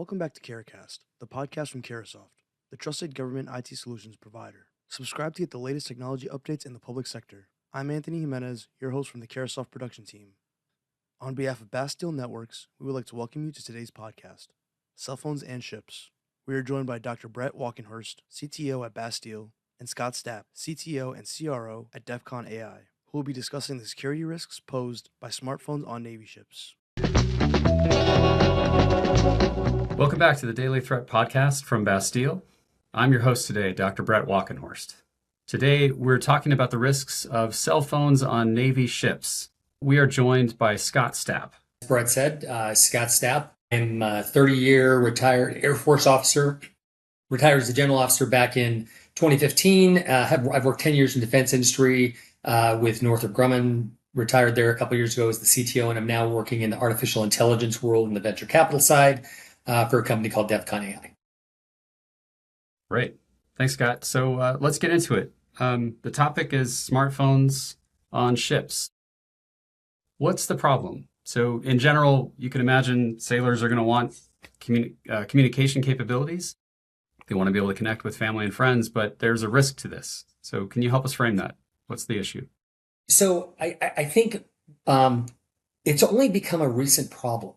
Welcome back to CARAHCAST, the podcast from Carahsoft, the trusted government IT solutions provider. Subscribe to get the latest technology updates in the public sector. I'm Anthony Jimenez, your host from the Carahsoft production team. On behalf of Bastille Networks, we would like to welcome you to today's podcast, Cell Phones and Ships. We are joined by Dr. Brett Walkenhorst, CTO at Bastille, and Scott Stapp, CTO and CRO at DEF CON AI, who will be discussing the security risks posed by smartphones on Navy ships. Welcome back to the Daily Threat Podcast from Bastille. I'm your host today, Dr. Brett Walkenhorst. Today, we're talking about the risks of cell phones on Navy ships. We are joined by Scott Stapp. As Brett said, Scott Stapp. I'm a 30-year retired Air Force officer, retired as a general officer back in 2015. I've worked 10 years in the defense industry with Northrop Grumman, retired there a couple of years ago as the CTO, and I'm now working in the artificial intelligence world in the venture capital side for a company called DEF CON AI. Great. Thanks, Scott. So let's get into it. The topic is smartphones on ships. What's the problem? So in general, you can imagine sailors are going to want communication capabilities. They want to be able to connect with family and friends, but there's a risk to this. So can you help us frame that? What's the issue? So I think it's only become a recent problem,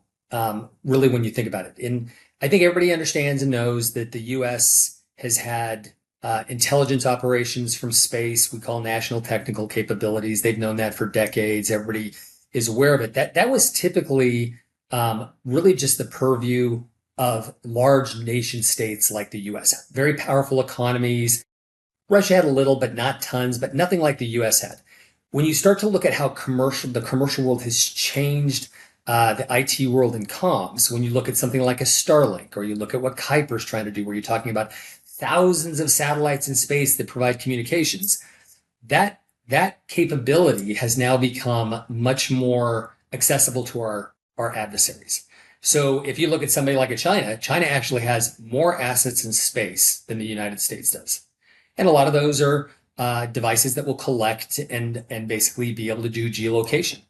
really, when you think about it. And I think everybody understands and knows that the U.S. has had intelligence operations from space we call national technical capabilities. They've known that for decades. Everybody is aware of it. That was typically really just the purview of large nation states like the U.S. Very powerful economies. Russia had a little, but not tons, but nothing like the U.S. had. When you start to look at how the commercial world has changed the IT world and comms, when you look at something like a Starlink, or you look at what Kuiper's trying to do, where you're talking about thousands of satellites in space that provide communications, that capability has now become much more accessible to our adversaries. So if you look at somebody like China actually has more assets in space than the United States does. And a lot of those are devices that will collect and basically be able to do geolocation.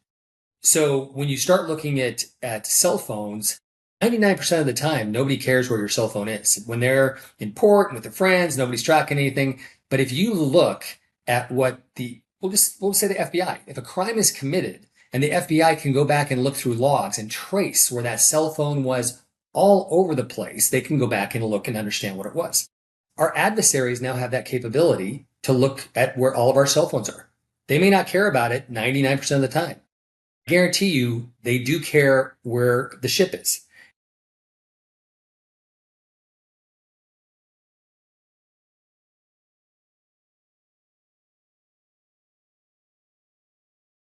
So when you start looking at cell phones, 99% of the time, nobody cares where your cell phone is. When they're in port and with their friends, nobody's tracking anything. But if you look at what we'll say the FBI, if a crime is committed and the FBI can go back and look through logs and trace where that cell phone was all over the place, they can go back and look and understand what it was. Our adversaries now have that capability to look at where all of our cell phones are. They may not care about it 99% of the time. I guarantee you they do care where the ship is.